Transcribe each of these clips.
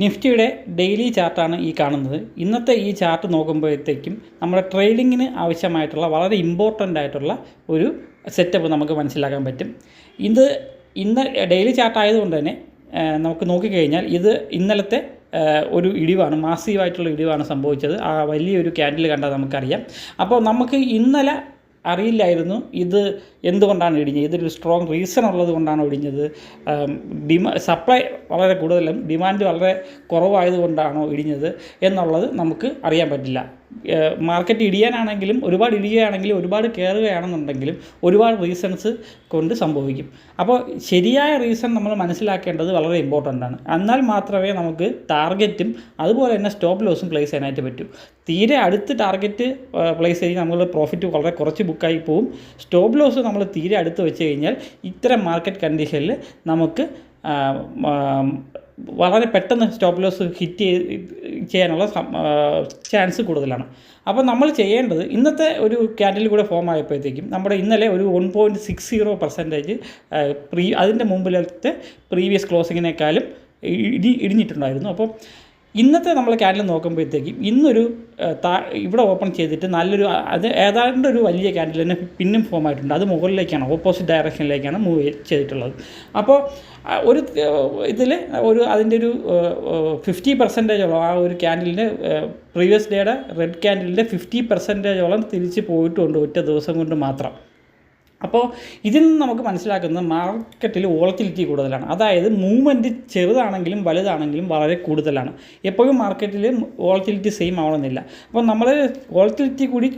നിഫ്റ്റിയുടെ ഡെയിലി ചാർട്ടാണ് ഈ കാണുന്നത്. ഇന്നത്തെ ഈ ചാർട്ട് നോക്കുമ്പോഴത്തേക്കും നമ്മുടെ ട്രേഡിങ്ങിന് ആവശ്യമായിട്ടുള്ള വളരെ ഇമ്പോർട്ടൻ്റ് ആയിട്ടുള്ള ഒരു സെറ്റപ്പ് നമുക്ക് മനസ്സിലാക്കാൻ പറ്റും. ഇന്ന് ഡെയിലി ചാർട്ട് ആയതുകൊണ്ട് തന്നെ നമുക്ക് നോക്കിക്കഴിഞ്ഞാൽ ഇത് ഇന്നലത്തെ ഒരു ഇടിവാണ്, മാസീവായിട്ടുള്ള ഇടിവാണ് സംഭവിച്ചത്. ആ വലിയൊരു ക്യാൻഡിൽ കണ്ടാൽ നമുക്കറിയാം. അപ്പോൾ നമുക്ക് ഇന്നലെ അറിയില്ലായിരുന്നു ഇത് എന്തുകൊണ്ടാണ് ഇടിഞ്ഞത്, ഇതൊരു സ്ട്രോങ് റീസൺ ഉള്ളത് കൊണ്ടാണ് ഇടിഞ്ഞത്, സപ്ലൈ വളരെ കൂടുതലും ഡിമാൻഡ് വളരെ കുറവായതുകൊണ്ടാണോ ഇടിഞ്ഞത് എന്നുള്ളത് നമുക്ക് അറിയാൻ പറ്റില്ല. മാർക്കറ്റ് ഇടിയാനാണെങ്കിലും ഒരുപാട് ഇടിയുകയാണെങ്കിലും ഒരുപാട് കയറുകയാണെന്നുണ്ടെങ്കിലും ഒരുപാട് റീസൺസ് കൊണ്ട് സംഭവിക്കും. അപ്പോൾ ശരിയായ റീസൺ നമ്മൾ മനസ്സിലാക്കേണ്ടത് വളരെ ഇമ്പോർട്ടൻ്റ് ആണ്. എന്നാൽ മാത്രമേ നമുക്ക് ടാർഗറ്റും അതുപോലെ തന്നെ സ്റ്റോപ്പ് ലോസും പ്ലേസ് ചെയ്യാനായിട്ട് പറ്റൂ. തീരെ അടുത്ത് ടാർഗറ്റ് പ്ലേസ് ചെയ്ത് നമ്മൾ പ്രോഫിറ്റ് വളരെ കുറച്ച് ബുക്കായി പോവും. സ്റ്റോപ്പ് ലോസ് നമ്മൾ തീരെ അടുത്ത് വെച്ച് കഴിഞ്ഞാൽ ഇത്തരം മാർക്കറ്റ് കണ്ടീഷനിൽ നമുക്ക് വളരെ പെട്ടെന്ന് സ്റ്റോപ്പ് ലോസ് ഹിറ്റ് ചെയ്യാനുള്ള ചാൻസ് കൂടുതലാണ്. അപ്പോൾ നമ്മൾ ചെയ്യേണ്ടത് ഇന്നത്തെ ഒരു ക്യാൻഡിൽ കൂടെ ഫോം ആയപ്പോഴത്തേക്കും നമ്മുടെ ഇന്നലെ ഒരു 1.60% അതിൻ്റെ മുമ്പിലത്തെ പ്രീവിയസ് ക്ലോസിങ്ങിനേക്കാളും ഇടിഞ്ഞിട്ടുണ്ടായിരുന്നു. അപ്പോൾ ഇന്നത്തെ നമ്മൾ ക്യാൻഡിൽ നോക്കുമ്പോഴത്തേക്കും ഇന്നൊരു ഇവിടെ ഓപ്പൺ ചെയ്തിട്ട് നല്ലൊരു ഏതാണ്ട് ഒരു വലിയ ക്യാൻഡിൽ തന്നെ പിന്നും ഫോം ആയിട്ടുണ്ട്. അത് മുകളിലേക്കാണ്, ഓപ്പോസിറ്റ് ഡയറക്ഷനിലേക്കാണ് മൂവ് ചെയ്തിട്ടുള്ളത്. അപ്പോൾ ഒരു ഇതിൽ അതിൻ്റെ ഒരു 50% ആ ഒരു ക്യാൻഡിലിൻ്റെ പ്രീവിയസ് ഡേയുടെ റെഡ് ക്യാൻഡിലിൻ്റെ 50% തിരിച്ച് പോയിട്ടുണ്ട് ഒറ്റ ദിവസം കൊണ്ട് മാത്രം. അപ്പോൾ ഇതിൽ നിന്ന് നമുക്ക് മനസ്സിലാക്കുന്നത് മാർക്കറ്റിൽ വോളറ്റിലിറ്റി കൂടുതലാണ്. അതായത് മൂവ്മെൻറ്റ് ചെറുതാണെങ്കിലും വലുതാണെങ്കിലും വളരെ കൂടുതലാണ്. എപ്പോഴും മാർക്കറ്റിൽ വോളറ്റിലിറ്റി സെയിം ആവണമെന്നില്ല. അപ്പോൾ നമ്മൾ വോളറ്റിലിറ്റി കൂടി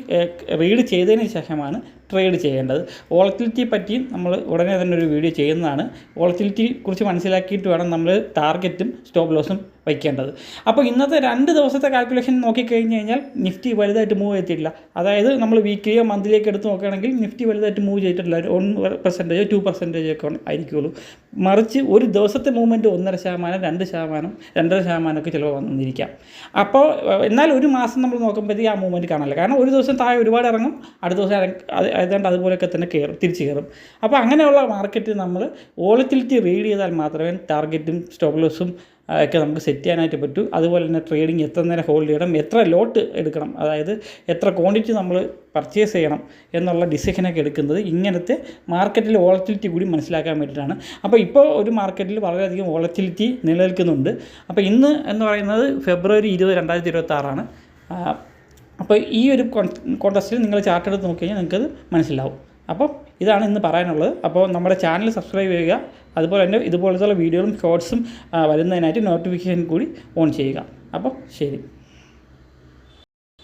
റീഡ് ചെയ്തതിന് ശേഷമാണ് ട്രേഡ് ചെയ്യേണ്ടത്. വോളറ്റിലിറ്റി പറ്റി നമ്മൾ ഉടനെ തന്നെ ഒരു വീഡിയോ ചെയ്യുന്നതാണ്. വോളറ്റിലിറ്റി കുറിച്ച് മനസ്സിലാക്കിയിട്ട് വേണം നമ്മൾ ടാർഗറ്റും സ്റ്റോപ്പ് ലോസും വയ്ക്കേണ്ടത്. അപ്പോൾ ഇന്നത്തെ 2 ദിവസത്തെ കാൽക്കുലേഷൻ നോക്കിക്കഴിഞ്ഞ് കഴിഞ്ഞാൽ നിഫ്റ്റി വലുതായിട്ട് മൂവ് ചെയ്തിട്ടില്ല. അതായത് നമ്മൾ വീക്കിലിയോ മന്ത്ലിയൊക്കെ എടുത്ത് നോക്കുകയാണെങ്കിൽ നിഫ്റ്റി വലുതായിട്ട് മൂവ് ചെയ്തിട്ടില്ല. 1%, 2% ഒക്കെ ആയിരിക്കുള്ളൂ. മറിച്ച് ഒരു ദിവസത്തെ മൂവ്മെൻറ്റ് 1.5%, 2%, 2.5% ഒക്കെ ചിലപ്പോൾ വന്നിരിക്കാം. അപ്പോൾ എന്നാൽ ഒരു മാസം നമ്മൾ നോക്കുമ്പോഴത്തേക്ക് ആ മൂവ്മെൻറ്റ് കാണില്ല. കാരണം ഒരു ദിവസം താഴെ ഒരുപാട് ഇറങ്ങും, അടുത്ത ദിവസം ഏതാണ്ട് അതുപോലെയൊക്കെ തന്നെ തിരിച്ച് കയറും. അപ്പോൾ അങ്ങനെയുള്ള മാർക്കറ്റ് നമ്മൾ വോളറ്റിലിറ്റി റീഡ് ചെയ്താൽ മാത്രമേ ടാർഗറ്റും സ്റ്റോപ്പ് ലോസും ഒക്കെ നമുക്ക് സെറ്റ് ചെയ്യാനായിട്ട് പറ്റൂ. അതുപോലെ തന്നെ ട്രേഡിങ് എത്ര നേരം ഹോൾഡ് ചെയ്യണം, എത്ര ലോട്ട് എടുക്കണം, അതായത് എത്ര ക്വാണ്ടിറ്റി നമ്മൾ പർച്ചേസ് ചെയ്യണം എന്നുള്ള ഡിസിഷനൊക്കെ എടുക്കുന്നത് ഇങ്ങനത്തെ മാർക്കറ്റിൽ വോളറ്റിലിറ്റി കൂടി മനസ്സിലാക്കാൻ വേണ്ടിയിട്ടാണ്. അപ്പോൾ ഇപ്പോൾ ഒരു മാർക്കറ്റിൽ വളരെയധികം വോളറ്റിലിറ്റി നിലനിൽക്കുന്നുണ്ട്. അപ്പോൾ ഇന്ന് എന്ന് പറയുന്നത് ഫെബ്രുവരി 20, 2026. അപ്പോൾ ഈ ഒരു കോൺടെസ്റ്റിൽ നിങ്ങൾ ചാർട്ട് എടുത്ത് നോക്കിക്കഴിഞ്ഞാൽ നിങ്ങൾക്കത് മനസ്സിലാവും. അപ്പോൾ ഇതാണ് ഇന്ന് പറയാനുള്ളത്. അപ്പോൾ നമ്മുടെ ചാനൽ സബ്സ്ക്രൈബ് ചെയ്യുക. അതുപോലെ തന്നെ ഇതുപോലത്തുള്ള വീഡിയോകളും ഷോർട്സും വരുന്നതിനായിട്ട് നോട്ടിഫിക്കേഷൻ കൂടി ഓൺ ചെയ്യുക. അപ്പോൾ ശരി.